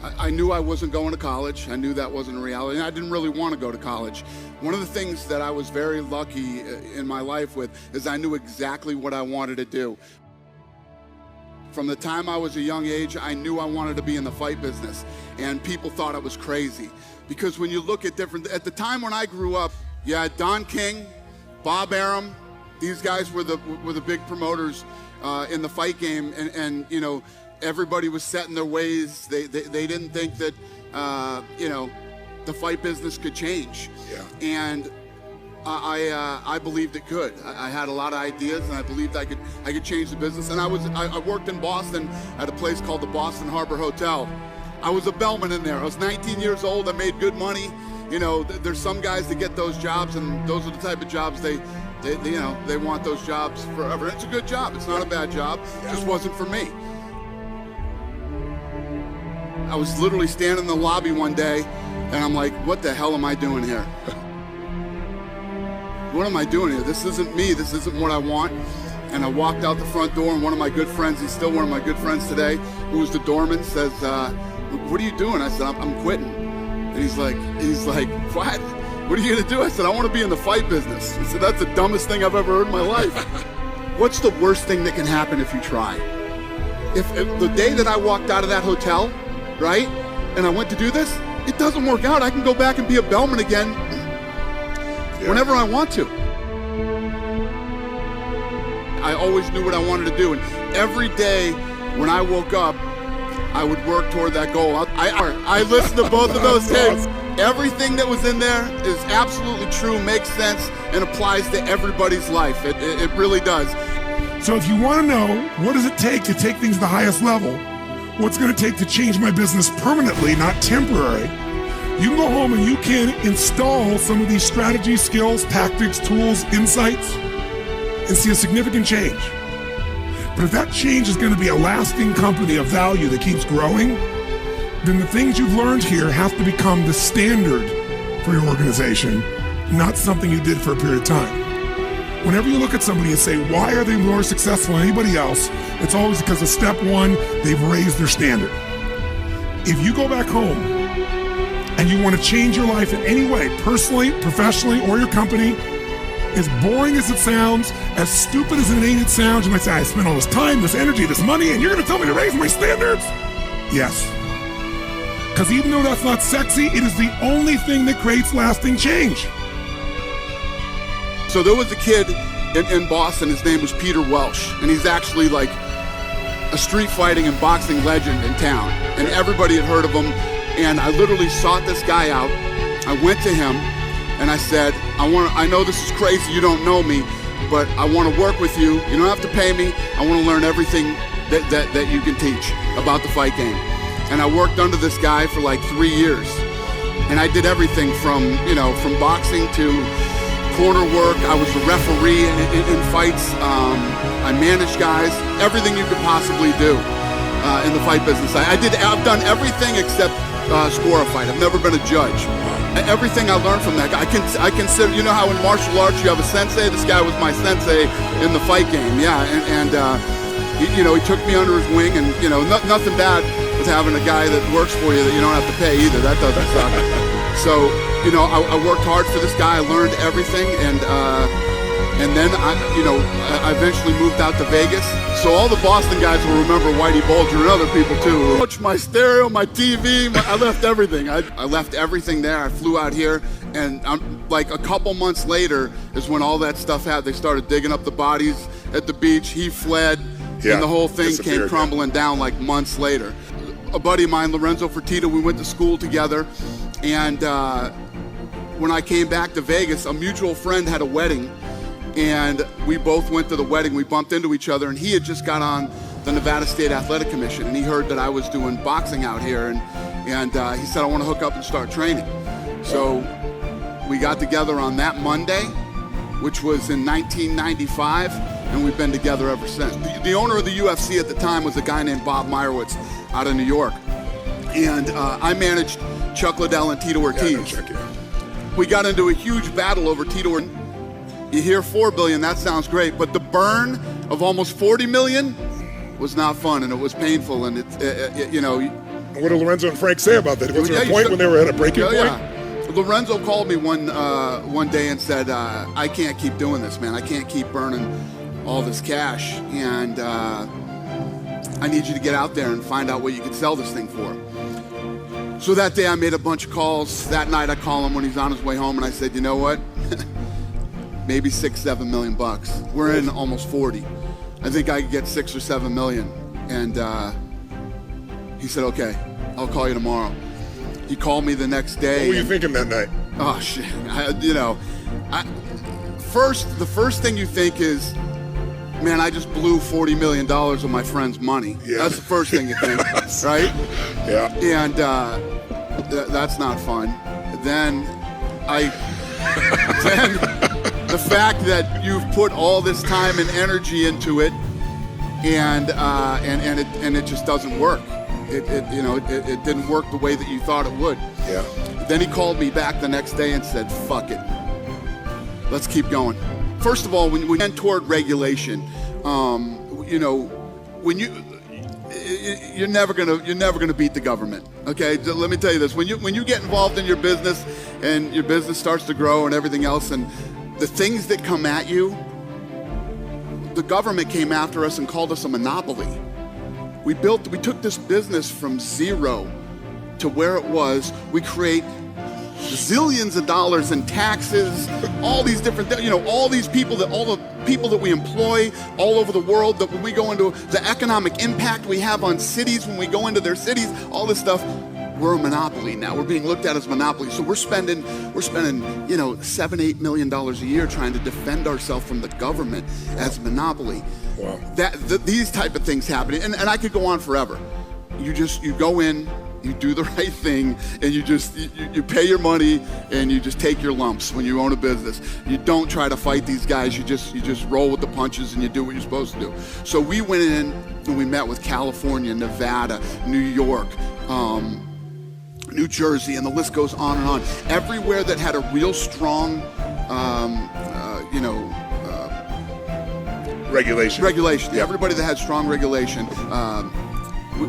I knew I wasn't going to college. I knew that wasn't a reality, and I didn't really want to go to college. One of the things that I was very lucky in my life with is I knew exactly what I wanted to do. From the time I was a young age, I knew I wanted to be in the fight business, and people thought I was crazy. Because when you look at at the time when I grew up, you had Don King, Bob Arum, these guys were the big promoters in the fight game, and you know, everybody was set in their ways. They didn't think that you know, the fight business could change. Yeah. And I believed it could. I had a lot of ideas, and I believed I could change the business. And I worked in Boston at a place called the Boston Harbor Hotel. I was a bellman in there. I was 19 years old. I made good money. You know, there's some guys that get those jobs, and those are the type of jobs they you know, they want those jobs forever. It's a good job. It's not a bad job. It just wasn't for me. I was literally standing in the lobby one day, and I'm like, what the hell am I doing here? What am I doing here? This isn't me. This isn't what I want. And I walked out the front door, and one of my good friends, he's still one of my good friends today, who was the doorman, says, what are you doing? I said, I'm quitting. And he's like, what? What are you gonna do? I said, I want to be in the fight business. He said, that's the dumbest thing I've ever heard in my life. What's the worst thing that can happen if you try? If the day that I walked out of that hotel, right, and I went to do this, it doesn't work out, I can go back and be a bellman again whenever I want to. I always knew what I wanted to do, and every day when I woke up, I would work toward that goal. I listened to both of those tapes. Everything that was in there is absolutely true, makes sense, and applies to everybody's life. It really does. So if you want to know, what does it take to take things to the highest level? What's going to take to change my business permanently, not temporary? You can go home and you can install some of these strategies, skills, tactics, tools, insights, and see a significant change. But if that change is going to be a lasting company of value that keeps growing, then the things you've learned here have to become the standard for your organization, not something you did for a period of time. Whenever you look at somebody and say, why are they more successful than anybody else? It's always because of step one, they've raised their standard. If you go back home and you want to change your life in any way, personally, professionally, or your company, as boring as it sounds, as stupid as it sounds, you might say, I spent all this time, this energy, this money, and you're going to tell me to raise my standards? Yes. Because even though that's not sexy, it is the only thing that creates lasting change. So there was a kid in Boston, his name was Peter Welsh, and he's actually like a street fighting and boxing legend in town, and everybody had heard of him, and I literally sought this guy out. I went to him, and I said, I know this is crazy, you don't know me, but I want to work with you. You don't have to pay me. I want to learn everything that you can teach about the fight game. And I worked under this guy for like 3 years. And I did everything from boxing to corner work. I was a referee in fights. I managed guys, everything you could possibly do in the fight business. I've done everything except score a fight. I've never been a judge. Everything I learned from that guy, I consider, you know how in martial arts you have a sensei? This guy was my sensei in the fight game, yeah. And he took me under his wing, and nothing bad with having a guy that works for you that you don't have to pay either. That doesn't suck. So, I worked hard for this guy. I learned everything, and then I eventually moved out to Vegas. So all the Boston guys will remember Whitey Bulger and other people too. My stereo, my TV, I left everything. I left everything there. I flew out here, and like a couple months later is when all that stuff happened. They started digging up the bodies at the beach. He fled, and the whole thing came crumbling down like months later. A buddy of mine, Lorenzo Fertitta, we went to school together, and when I came back to Vegas, a mutual friend had a wedding, and we both went to the wedding. We bumped into each other, and he had just got on the Nevada State Athletic Commission, and he heard that I was doing boxing out here, and he said, I want to hook up and start training. So we got together on that Monday, which was in 1995, and we've been together ever since. The owner of the UFC at the time was a guy named Bob Meyerowitz out of New York, and I managed Chuck Liddell and Tito Ortiz. We got into a huge battle over Tito Ortiz. You hear $4 billion, that sounds great, but the burn of almost $40 million was not fun, and it was painful, and What did Lorenzo and Frank say about that? Was there a point when they were at a breaking point? Yeah. Lorenzo called me one day and said, I can't keep doing this, man. I can't keep burning all this cash, and I need you to get out there and find out what you can sell this thing for. So that day I made a bunch of calls. That night I call him when he's on his way home, and I said, you know what? Maybe $6-7 million bucks. We're in almost 40. I think I could get 6 or 7 million. And he said, okay, I'll call you tomorrow. He called me the next day. What were you thinking that night? Oh shit, the first thing you think is, man, I just blew $40 million of my friend's money. Yeah. That's the first thing you think, right? Yeah. And that's not fun. Then the fact that you've put all this time and energy into it, and it just doesn't work. It didn't work the way that you thought it would. Yeah. Then he called me back the next day and said, fuck it. Let's keep going. First of all, when we went toward regulation, when you're never gonna beat the government. Okay, let me tell you this: when you get involved in your business and your business starts to grow and everything else, and the things that come at you, the government came after us and called us a monopoly. We took this business from zero to where it was. We create zillions of dollars in taxes, all these different, all the people that we employ all over the world, that when we go into the economic impact we have on cities, when we go into their cities, all this stuff, we're a monopoly now. We're being looked at as monopoly. So we're spending, $7-8 million a year trying to defend ourselves from the government as monopoly. Wow. These type of things happening, and I could go on forever. You go in, you do the right thing, and you pay your money, and you just take your lumps when you own a business. You don't try to fight these guys. You just roll with the punches, and you do what you're supposed to do. So we went in and we met with California, Nevada, New York, New Jersey, and the list goes on and on. Everywhere that had a real strong, regulation. Yeah. Everybody that had strong regulation.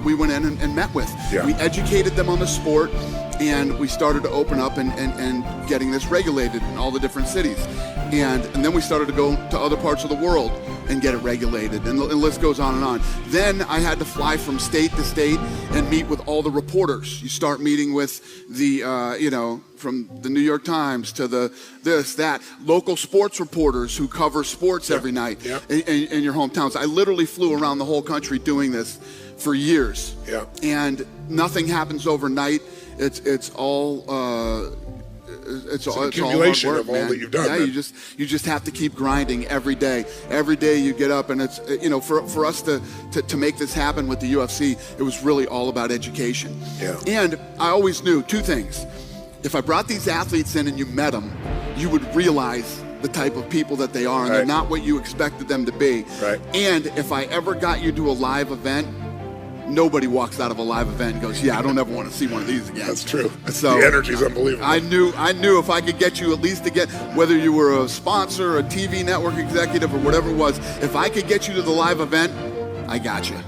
We went in and met with. Yeah. We educated them on the sport, and we started to open up and getting this regulated in all the different cities. And then we started to go to other parts of the world and get it regulated, and the list goes on and on. Then I had to fly from state to state and meet with all the reporters. You start meeting with the, from the New York Times to local sports reporters who cover sports every night in your hometowns. I literally flew around the whole country doing this for years. Yeah. And nothing happens overnight. It's all it's all accumulation hard work, of all man. that you've done. Yeah, man. you just have to keep grinding every day. Every day you get up, and it's for us to make this happen with the UFC, it was really all about education. Yeah. And I always knew two things: if I brought these athletes in and you met them, you would realize the type of people that they are, and they're not what you expected them to be. Right. And if I ever got you to a live event, nobody walks out of a live event and goes, yeah, I don't ever want to see one of these again. That's true. So the energy's unbelievable. I knew if I could get you at least to get, whether you were a sponsor, a TV network executive, or whatever it was, if I could get you to the live event, I got you.